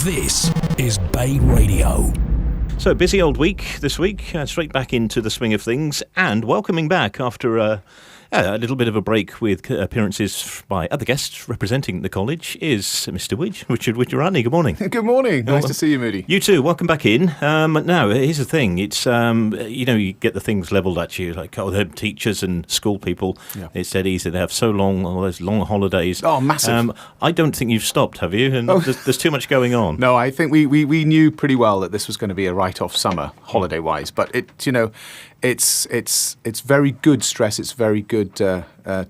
This is Bay Radio. So, busy old week this week, straight back into the swing of things, and welcoming back after a little bit of a break with appearances by other guests representing the college is Mr. Richard Wijeratne. Good morning. Good morning. Nice to see you, Moody. You too. Welcome back in. Now, here's the thing. It's, you get the things levelled at you, like, they're teachers and school people. Yeah. It's dead easy. They have so long, all those long holidays. Oh, massive. I don't think you've stopped, have you? And there's too much going on. No, I think we knew pretty well that this was going to be a write-off summer, holiday-wise. But it's very good stress. It's very good to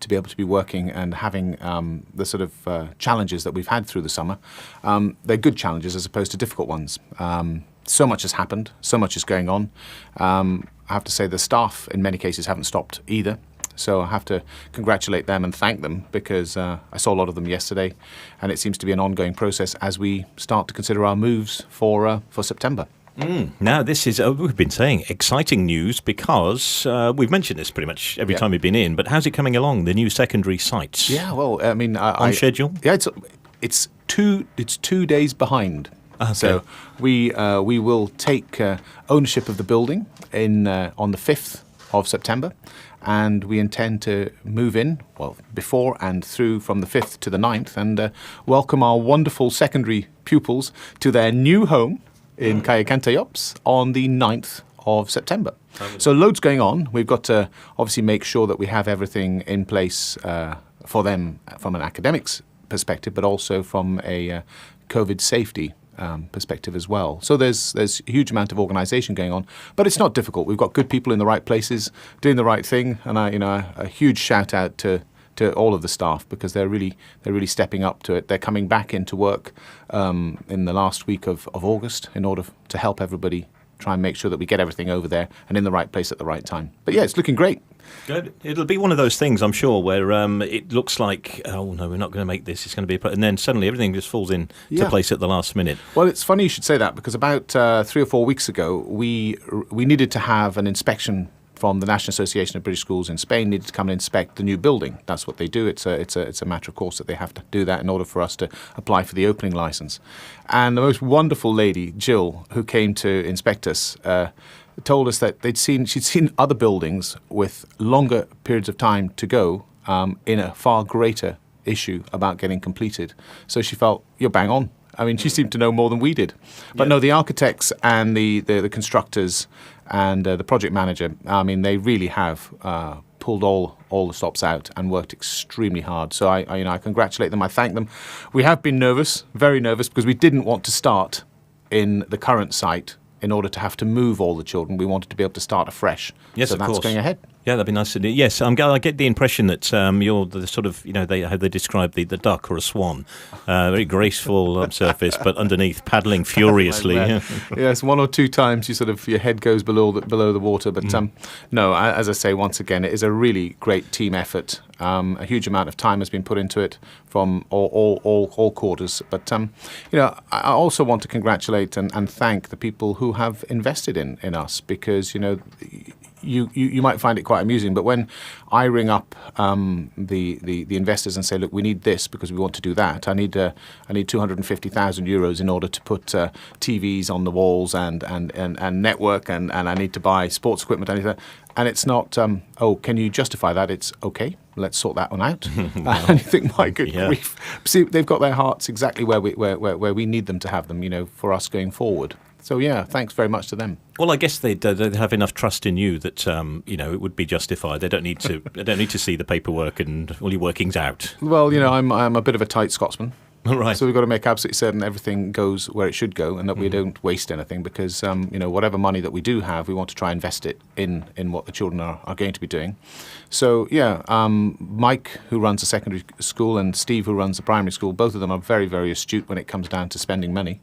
be able to be working and having the sort of challenges that we've had through the summer. They're good challenges as opposed to difficult ones. So much has happened. So much is going on. I have to say the staff in many cases haven't stopped either. So I have to congratulate them and thank them because I saw a lot of them yesterday, and it seems to be an ongoing process as we start to consider our moves for September. Now, this is, we've been saying, exciting news because we've mentioned this pretty much every time we've been in, but how's it coming along, the new secondary sites? Yeah, well, I mean... on schedule? Yeah, it's 2 days behind. Okay. So we will take ownership of the building on the 5th of September, and we intend to move in, before and through from the 5th to the 9th, and welcome our wonderful secondary pupils to their new home in XIC on the 9th of September. So loads going on. We've got to obviously make sure that we have everything in place for them from an academics perspective, but also from a COVID safety perspective as well. So there's a huge amount of organisation going on, but it's not difficult. We've got good people in the right places doing the right thing, and a huge shout out to all of the staff because they're really stepping up to it. They're coming back into work in the last week of August in order to help everybody try and make sure that we get everything over there and in the right place at the right time. But yeah, it's looking great. Good. It'll be one of those things, I'm sure, where it looks like, oh no, we're not going to make this. It's going to be, and then suddenly everything just falls into place at the last minute. Well, it's funny you should say that because about 3 or 4 weeks ago, we needed to have an inspection from the National Association of British Schools in Spain. Needed to come and inspect the new building. That's what they do. It's a matter of course that they have to do that in order for us to apply for the opening license. And the most wonderful lady, Jill, who came to inspect us, told us that she'd seen other buildings with longer periods of time to go in a far greater issue about getting completed. So she felt, you're bang on. I mean, she seemed to know more than we did. But no, the architects and the constructors and the project manager, I mean, they really have pulled all the stops out and worked extremely hard. So I congratulate them. I thank them. We have been nervous, very nervous, because we didn't want to start in the current site in order to have to move all the children. We wanted to be able to start afresh. Yes, so of that's course. Going ahead. Yeah, that'd be nice to do. Yes, I get the impression that you're the sort of, how they describe the duck or a swan, very graceful surface, but underneath paddling furiously. Yes, 1 or 2 times your head goes below the water. But no, as I say, once again, it is a really great team effort. A huge amount of time has been put into it from all quarters. But I also want to congratulate and thank the people who have invested in us because you might find it quite amusing, but when I ring up the investors and say, look, we need this because we want to do that. I need 250,000 euros in order to put TVs on the walls and network and I need to buy sports equipment and it's not can you justify that? It's okay. Let's sort that one out. And you think, my good grief. See, they've got their hearts exactly where we need them to have them, for us going forward. So yeah, thanks very much to them. Well, I guess they have enough trust in you that it would be justified. They don't need to see the paperwork and all your workings out. Well, I'm a bit of a tight Scotsman. Right. So we've got to make absolutely certain everything goes where it should go and that we don't waste anything because, whatever money that we do have, we want to try and invest it in what the children are going to be doing. So, Mike, who runs a secondary school, and Steve, who runs the primary school, both of them are very, very astute when it comes down to spending money.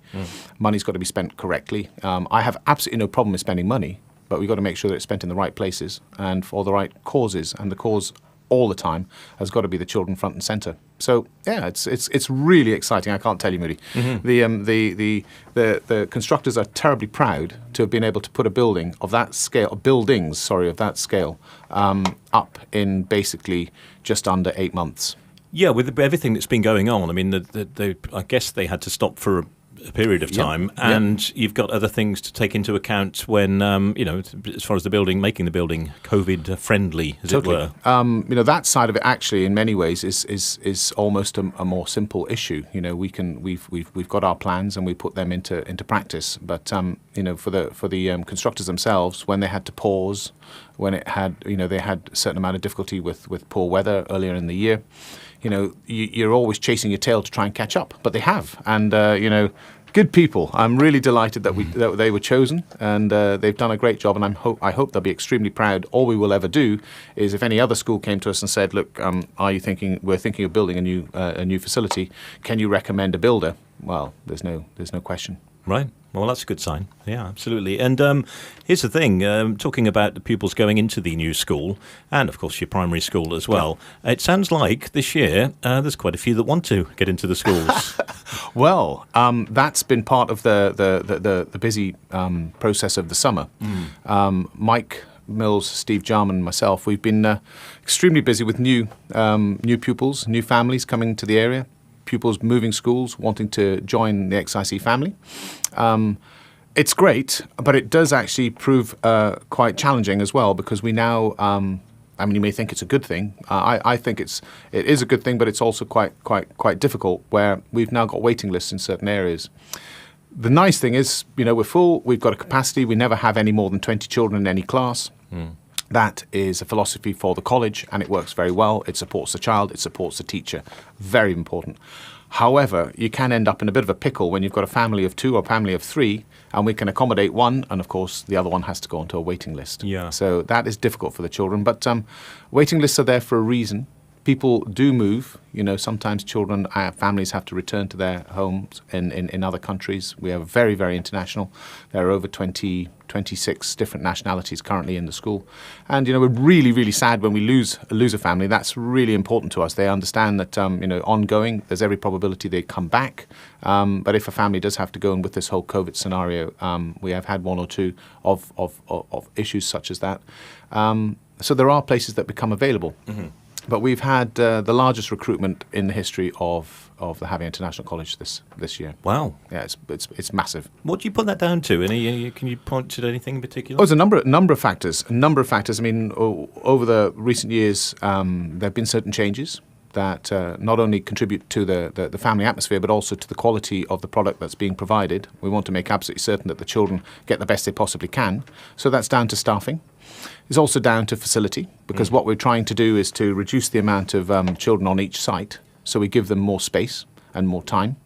Money's got to be spent correctly. I have absolutely no problem with spending money, but we've got to make sure that it's spent in the right places and for the right causes, and the cause all the time has got to be the children front and centre. So yeah, it's really exciting. I can't tell you, Moody. The constructors are terribly proud to have been able to put a building of that scale, up in basically just under 8 months. Yeah, with everything that's been going on, I mean, I guess they had to stop for period of time, and you've got other things to take into account when, as far as making the building COVID friendly, as it were. That side of it actually, in many ways, is almost a more simple issue. We've got our plans and we put them into practice. But for the constructors themselves, when they had to pause, when they had a certain amount of difficulty with poor weather earlier in the year. You're always chasing your tail to try and catch up, but they have, and good people. I'm really delighted that they were chosen, and they've done a great job, and I hope they'll be extremely proud. All we will ever do is, if any other school came to us and said, "Look, we're thinking of building a new facility. Can you recommend a builder?" Well, there's no question. Right. Well, that's a good sign. Yeah, absolutely. And here's the thing, talking about the pupils going into the new school, and of course your primary school as well, it sounds like this year there's quite a few that want to get into the schools. Well, that's been part of the busy process of the summer. Mike Mills, Steve Jarman and myself, we've been extremely busy with new pupils, new families coming to the area. Pupils moving schools, wanting to join the XIC family. It's great, but it does actually prove quite challenging as well, because we now, you may think it's a good thing. I think it is a good thing, but it's also quite difficult, where we've now got waiting lists in certain areas. The nice thing is, we're full, we've got a capacity, we never have any more than 20 children in any class. That is a philosophy for the college, and it works very well. It supports the child, it supports the teacher. Very important. However, you can end up in a bit of a pickle when you've got a family of 2 or a family of 3, and we can accommodate one, and of course the other one has to go onto a waiting list. Yeah. So that is difficult for the children, but waiting lists are there for a reason. People do move. Sometimes families have to return to their homes in other countries. We are very, very international. There are over 26 different nationalities currently in the school. And, we're really, really sad when we lose a family. That's really important to us. They understand that, ongoing, there's every probability they come back. But if a family does have to go, and with this whole COVID scenario, we have had 1 or 2 of issues such as that. So there are places that become available. Mm-hmm. But we've had the largest recruitment in the history of the Xabia International College this year. Wow! Yeah, it's massive. What do you put that down to? Can you point to anything in particular? Oh, there's a number of factors. I mean, over the recent years, there have been certain changes that not only contribute to the family atmosphere, but also to the quality of the product that's being provided. We want to make absolutely certain that the children get the best they possibly can. So that's down to staffing. It's also down to facility, because what we're trying to do is to reduce the amount of children on each site, so we give them more space and more time.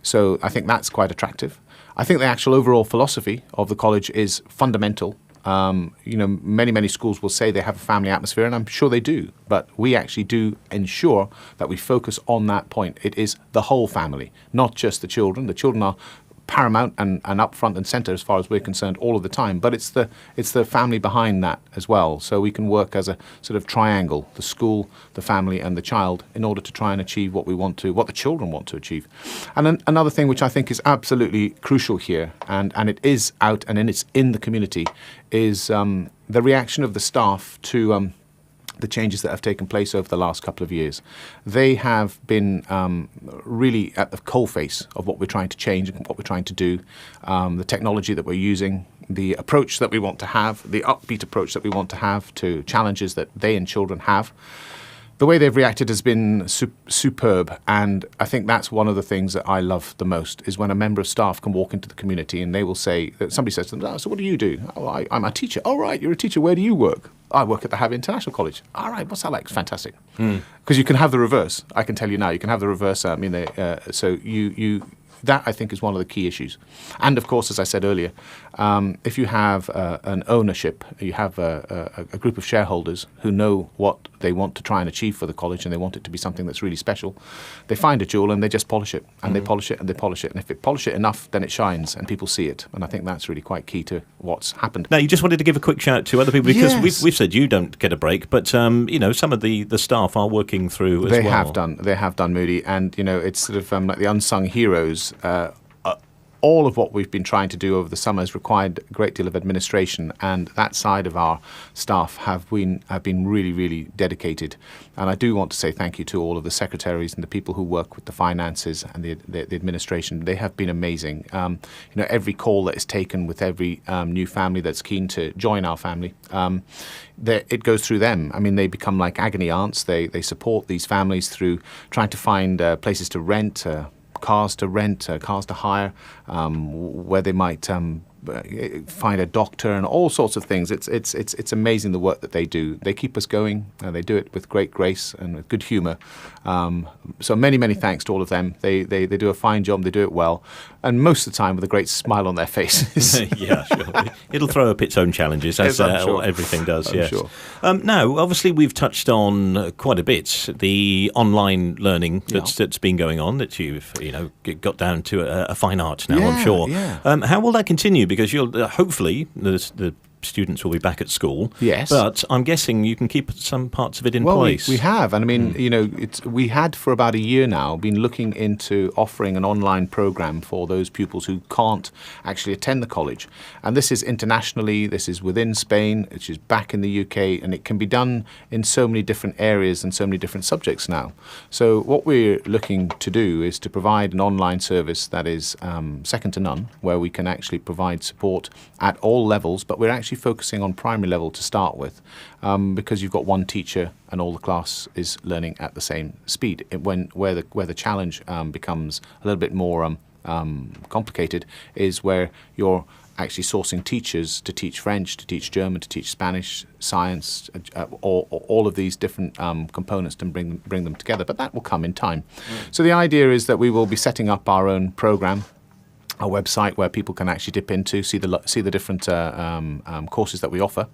So I think that's quite attractive. I think the actual overall philosophy of the college is fundamental. Many schools will say they have a family atmosphere, and I'm sure they do, but we actually do ensure that we focus on that point. It is the whole family, not just the children. The children are paramount and up front and centre as far as we're concerned all of the time, but it's the family behind that as well. So we can work as a sort of triangle: the school, the family and the child, in order to try and achieve what the children want to achieve. And another thing which I think is absolutely crucial here, and it is out and it's in the community, is the reaction of the staff to the changes that have taken place over the last couple of years. They have been really at the coalface of what we're trying to change and what we're trying to do, the technology that we're using, the approach that we want to have, the upbeat approach that we want to have to challenges that they and children have. The way they've reacted has been superb, and I think that's one of the things that I love the most, is when a member of staff can walk into the community and they will say, somebody says to them, so what do you do? Oh, I'm a teacher. Oh, right, you're a teacher. Where do you work? I work at the Xabia International College. All right, what's that like? Fantastic. Because you can have the reverse. I can tell you now, you can have the reverse. So that, I think, is one of the key issues. And, of course, as I said earlier, if you have an ownership, you have a group of shareholders who know what they want to try and achieve for the college, and they want it to be something that's really special, they find a jewel and they just polish it, and they polish it and they polish it. And if they polish it enough, then it shines and people see it. And I think that's really quite key to what's happened. Now, you just wanted to give a quick shout to other people, because Yes. we've said you don't get a break, but some of the staff are working through as well. They have done, Moody, and it's sort of like the unsung heroes. all of what we've been trying to do over the summer has required a great deal of administration, and that side of our staff have been really, really dedicated. And I do want to say thank you to all of the secretaries and the people who work with the finances and the administration. They have been amazing. Every call that is taken with every new family that's keen to join our family, it goes through them. I mean, they become like agony aunts. They support these families through trying to find places to rent, cars to rent, cars to hire, where they might find a doctor and all sorts of things. It's amazing the work that they do. They keep us going. They do it with great grace and with good humour. So many thanks to all of them. They do a fine job. They do it well, and most of the time with a great smile on their faces. Yeah, sure. It'll throw up its own challenges, as sure. everything does. I'm yes. sure. Now, obviously, we've touched on quite a bit the online learning that's been going on. That you've got down to a fine art now. I'm sure. Yeah. How will that continue? Because you'll hopefully the students will be back at school. Yes. But I'm guessing you can keep some parts of it in place. We have. And I mean, we had for about a year now been looking into offering an online program for those pupils who can't actually attend the college. And this is internationally, this is within Spain, which is back in the UK, and it can be done in so many different areas and so many different subjects now. So what we're looking to do is to provide an online service that is second to none, where we can actually provide support at all levels, but we're actually focusing on primary level to start with, because you've got one teacher and all the class is learning at the same speed. Where the challenge becomes a little bit more complicated is where you're actually sourcing teachers to teach French, to teach German, to teach Spanish, science, or all of these different components to bring them together. But that will come in time. So the idea is that we will be setting up our own program, a website where people can actually dip into, see the different courses that we offer.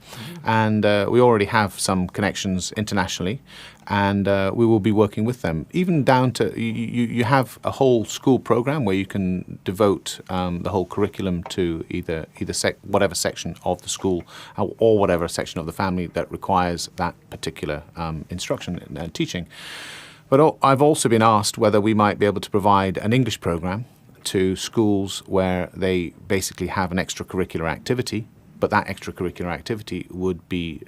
And we already have some connections internationally, and we will be working with them. Even down to, you have a whole school program where you can devote the whole curriculum to either whatever section of the school or whatever section of the family that requires that particular instruction and teaching. But I've also been asked whether we might be able to provide an English program to schools where they basically have an extracurricular activity, but that extracurricular activity would be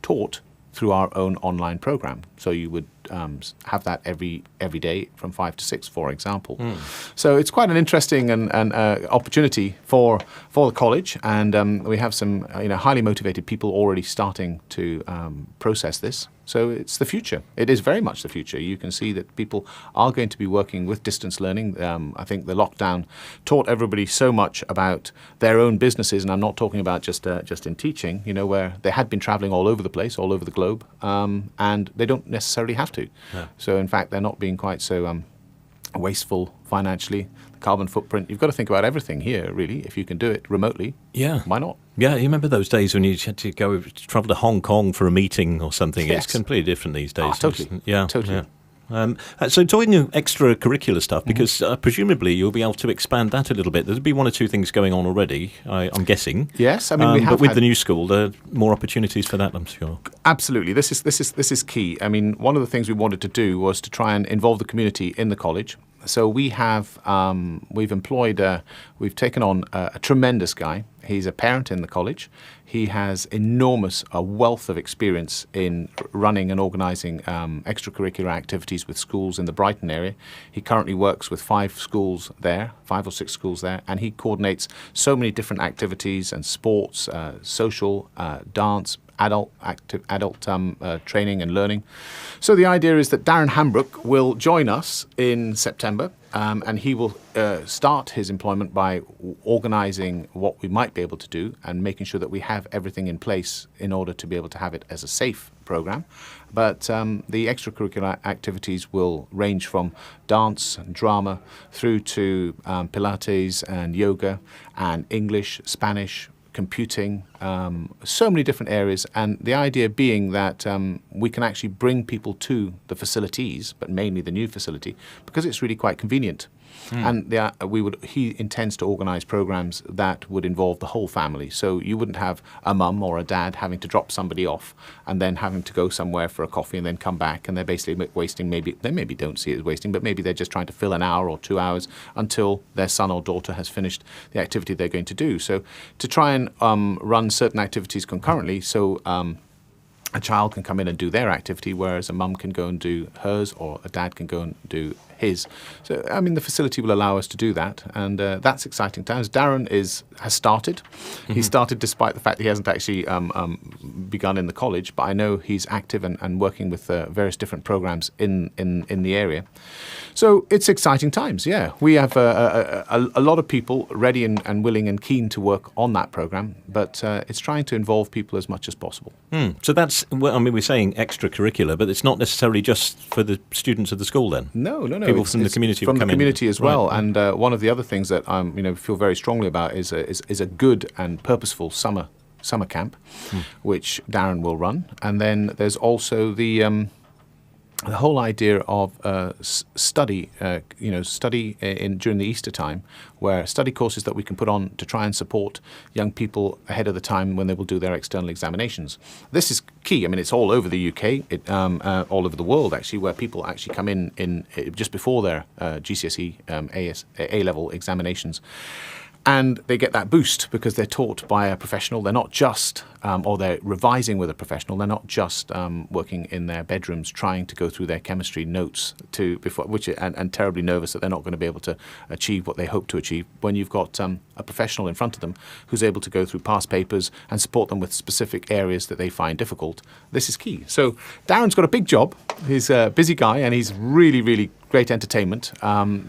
taught through our own online program. So you would have that every day from 5 to 6, for example. So it's quite an interesting and opportunity for the college, and we have some highly motivated people already starting to process this. So it's the future. It is very much the future. You can see that people are going to be working with distance learning. I think the lockdown taught everybody so much about their own businesses, and I'm not talking about just in teaching, where they had been traveling all over the place, all over the globe, and they don't necessarily have to. Yeah. So in fact, they're not being quite so wasteful financially. The carbon footprint, you've got to think about everything here, really. If you can do it remotely, why not? Yeah, you remember those days when you had to travel to Hong Kong for a meeting or something? Yes. It's completely different these days. Oh, totally. Yeah, totally. Yeah. So talking of extracurricular stuff, because presumably you'll be able to expand that a little bit. There'll be one or two things going on already, I'm guessing. Yes, I mean we have. But with the new school, there are more opportunities for that, I'm sure. Absolutely, this is key. I mean, one of the things we wanted to do was to try and involve the community in the college. So we've taken on a tremendous guy. He's a parent in the college. He has a wealth of experience in running and organising extracurricular activities with schools in the Brighton area. He currently works with 5 or 6 schools there, and he coordinates so many different activities and sports, social, dance, adult training and learning. So the idea is that Darren Hambrook will join us in September, and he will start his employment by organising what we might be able to do and making sure that we have everything in place in order to be able to have it as a safe program. But the extracurricular activities will range from dance and drama through to Pilates and yoga and English, Spanish, computing, so many different areas, and the idea being that we can actually bring people to the facilities, but mainly the new facility, because it's really quite convenient. And he intends to organise programmes that would involve the whole family. So you wouldn't have a mum or a dad having to drop somebody off and then having to go somewhere for a coffee and then come back, and they're basically wasting, they maybe don't see it as wasting, but maybe they're just trying to fill an hour or 2 hours until their son or daughter has finished the activity they're going to do. So to try and run certain activities concurrently, so a child can come in and do their activity, whereas a mum can go and do hers, or a dad can go and do his. So, I mean, the facility will allow us to do that, and that's exciting times. Darren has started. He started despite the fact that he hasn't actually begun in the college, but I know he's active and working with various different programs in the area. So it's exciting times, yeah. We have a lot of people ready and willing and keen to work on that program, but it's trying to involve people as much as possible. So that's, well, I mean, we're saying extracurricular, but it's not necessarily just for the students of the school then? No. People from the community from will come the community in. as well. Right. And one of the other things that I feel very strongly about is a good and purposeful summer camp, which Darren will run. And then there's also the whole idea of study during the Easter time, where study courses that we can put on to try and support young people ahead of the time when they will do their external examinations. This is key. I mean, it's all over the UK, all over the world actually, where people actually come in just before their GCSE A-level examinations. And they get that boost because they're taught by a professional. They're not just, or they're revising with a professional. They're not just working in their bedrooms trying to go through their chemistry notes and terribly nervous that they're not going to be able to achieve what they hope to achieve. When you've got a professional in front of them who's able to go through past papers and support them with specific areas that they find difficult, this is key. So Darren's got a big job. He's a busy guy, and he's really, really great entertainment.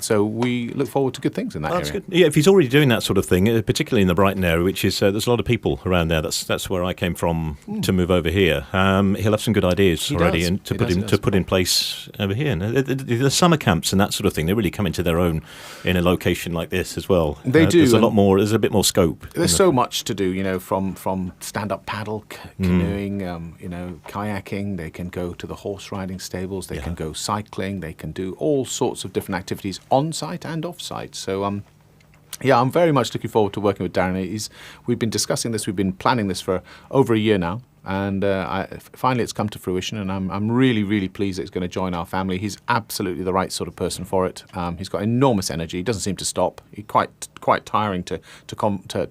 So we look forward to good things in that area. That's good. Yeah, if he's already doing that sort of thing, particularly in the Brighton area, which is there's a lot of people around there. That's where I came from to move over here. He'll have some good ideas already, and to put in place over here. And the summer camps and that sort of thing, they really come into their own in a location like this as well. They do. There's a lot more. There's a bit more scope. There's so much to do. From stand-up paddle, canoeing, kayaking. They can go to the horse riding stables. They can go cycling. They can do all sorts of different activities on-site and off-site. So, I'm very much looking forward to working with Darren. We've been discussing this, we've been planning this for over a year now, and finally it's come to fruition, and I'm really, really pleased that he's going to join our family. He's absolutely the right sort of person for it. He's got enormous energy. He doesn't seem to stop. He's quite tiring to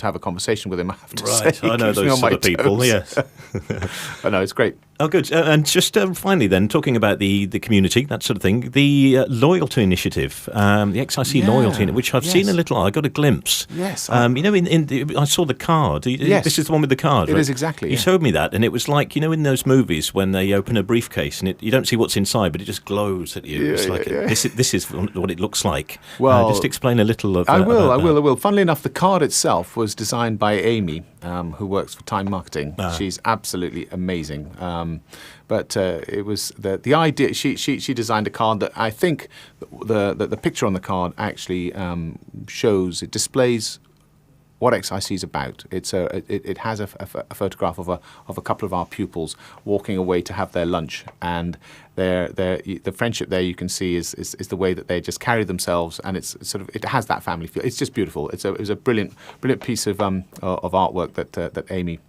have a conversation with him, I have to say. Right, I know those sort of people, yes. I know, it's great. Oh, good. And just finally then, talking about the community, that sort of thing, the loyalty initiative, the XIC loyalty, which I've seen a little, I got a glimpse. Yes. I saw the card. Yes. This is the one with the card, It right? is exactly. You showed me that, and it was like, in those movies when they open a briefcase and you don't see what's inside, but it just glows at you. It's like, this is what it looks like. Well, just explain a little of I will. about that. Funnily enough, the card itself was designed by Amy, who works for Time Marketing. She's absolutely amazing. But it was the idea. She designed a card that I think the picture on the card actually displays what XIC is about. It has a photograph of a couple of our pupils walking away to have their lunch, and the friendship there you can see is the way that they just carry themselves, and it has that family feel. It's just beautiful. It was a brilliant piece of artwork that Amy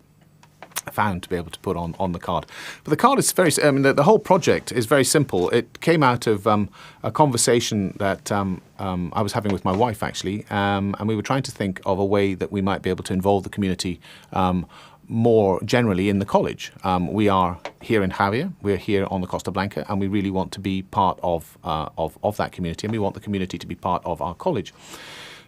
found to be able to put on the card. But the card is the whole project is very simple. It came out of a conversation that I was having with my wife, actually, and we were trying to think of a way that we might be able to involve the community more generally in the college. We are here in Xabia, we're here on the Costa Blanca, and we really want to be part of that community, and we want the community to be part of our college.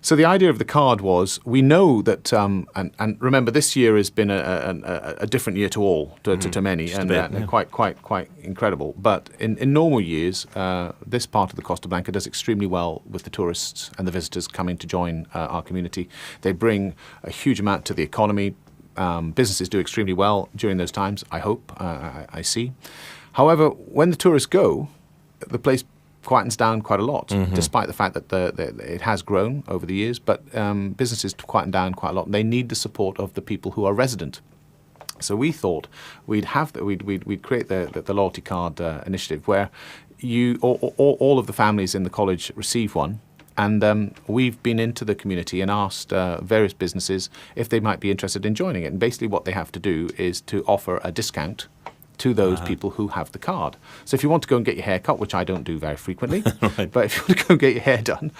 So the idea of the card was, we know that, and remember, this year has been a different year to all, to many, and quite incredible. But in normal years, this part of the Costa Blanca does extremely well with the tourists and the visitors coming to join our community. They bring a huge amount to the economy. Businesses do extremely well during those times, I hope, I see. However, when the tourists go, the place quietens down quite a lot, despite the fact that it has grown over the years. But businesses quieten down quite a lot. And they need the support of the people who are resident. So we thought we'd create the loyalty card initiative, where all of the families in the college receive one, And we've been into the community and asked various businesses if they might be interested in joining it. And basically what they have to do is to offer a discount to those people who have the card. So if you want to go and get your hair cut, which I don't do very frequently, Right. but if you want to go and get your hair done,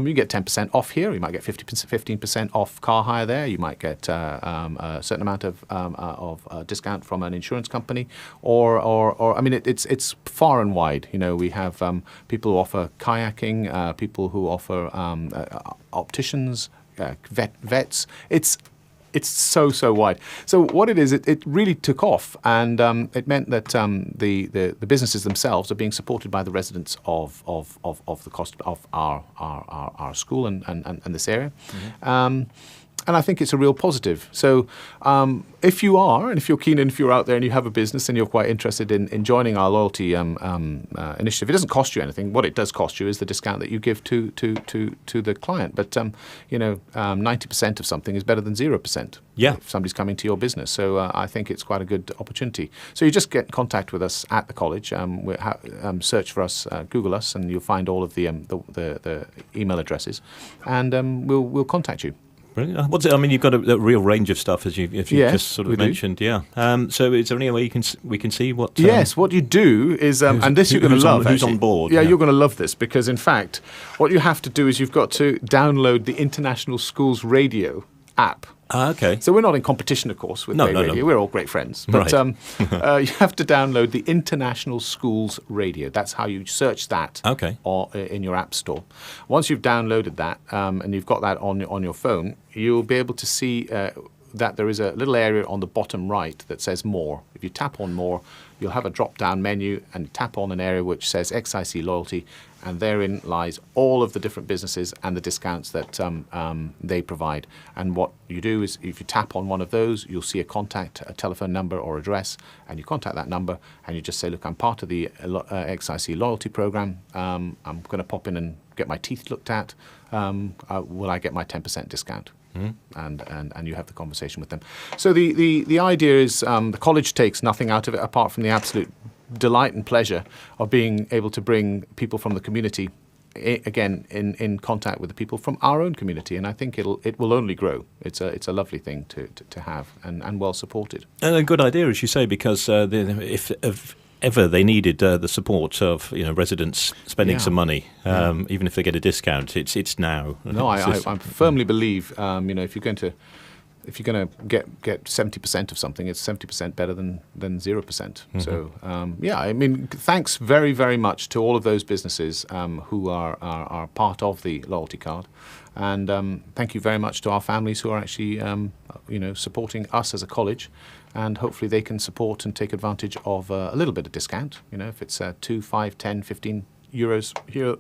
you get 10% off here. You might get 15% off car hire there. You might get a certain amount of discount from an insurance company, or I mean, it's far and wide. You know, we have people who offer kayaking, people who offer opticians, vets. It's so wide. So what it is, it really took off, and it meant that the businesses themselves are being supported by the residents of the cost of our school and this area. And I think it's a real positive. So if you're keen and if you're out there and you have a business and you're quite interested in joining our loyalty initiative, it doesn't cost you anything. What it does cost you is the discount that you give to the client. But 90% of something is better than 0%. Yeah. If somebody's coming to your business. So I think it's quite a good opportunity. So you just get in contact with us at the college. Search for us, Google us, and you'll find all of the email addresses, and we'll contact you. Brilliant. What's it? I mean, you've got a real range of stuff, as you just sort of mentioned. Do. Yeah. So is there any way we can see what? Yes. What you do is, and this you're going to love. Who's on board? Yeah, you're going to love this, because in fact, what you have to do is you've got to download the International Schools Radio app. Okay. So we're not in competition, of course, with Bay Radio. No. We're all great friends. But right. You have to download the International Schools Radio. That's how you search that in your app store. Once you've downloaded that and you've got that on your phone, you'll be able to see that there is a little area on the bottom right that says More. If you tap on More, you'll have a drop-down menu, and tap on an area which says XIC Loyalty, and therein lies all of the different businesses and the discounts that they provide. And what you do is, if you tap on one of those, you'll see a telephone number or address, and you contact that number, and you just say, look, I'm part of the XIC Loyalty Program. I'm going to pop in and get my teeth looked at. Will I get my 10% discount? And you have the conversation with them. So the idea is the college takes nothing out of it apart from the absolute delight and pleasure of being able to bring people from the community again in contact with the people from our own community, and I think it will only grow. It's a lovely thing to have, and well supported. And a good idea, as you say, because if ever they needed the support of residents spending some money, even if they get a discount, it's now. No, I firmly believe if you're going to get 70% of something, it's 70% better than 0%. Mm-hmm. So I mean, thanks very, very much to all of those businesses who are part of the loyalty card. And thank you very much to our families who are actually supporting us as a college, and hopefully they can support and take advantage of a little bit of discount. If it's 2, 5, 10, 15 euros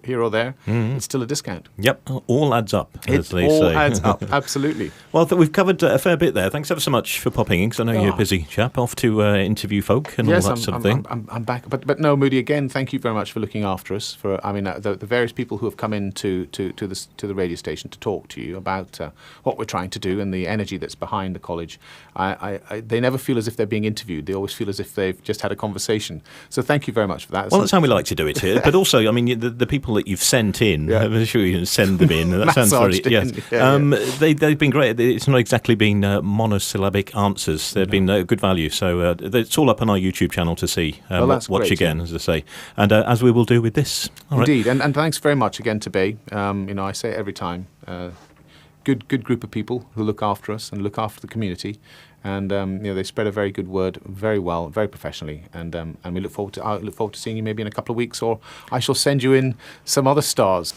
here or there, it's still a discount. Yep, all adds up, as they say. It all adds up, absolutely. Well, we've covered a fair bit there. Thanks ever so much for popping in, because I know you're a busy chap, off to interview folk and all that sort of thing. I'm back. But no, Moody, again, thank you very much for looking after us. The various people who have come in to the radio station to talk to you about what we're trying to do and the energy that's behind the college. They never feel as if they're being interviewed. They always feel as if they've just had a conversation. So thank you very much for that. Well, that's how we like to do it here. But also, I mean, the people that you've sent in, I'm sure you can send them in. That sounds very, yes. They've been great. It's not exactly been monosyllabic answers. They've been good value. So it's all up on our YouTube channel to see. Watch again, as I say. And as we will do with this. All Indeed. Right. And thanks very much again to Bay. I say it every time. Good group of people who look after us and look after the community. And they spread a very good word, very well, very professionally, and we I look forward to seeing you maybe in a couple of weeks, or I shall send you in some other stars.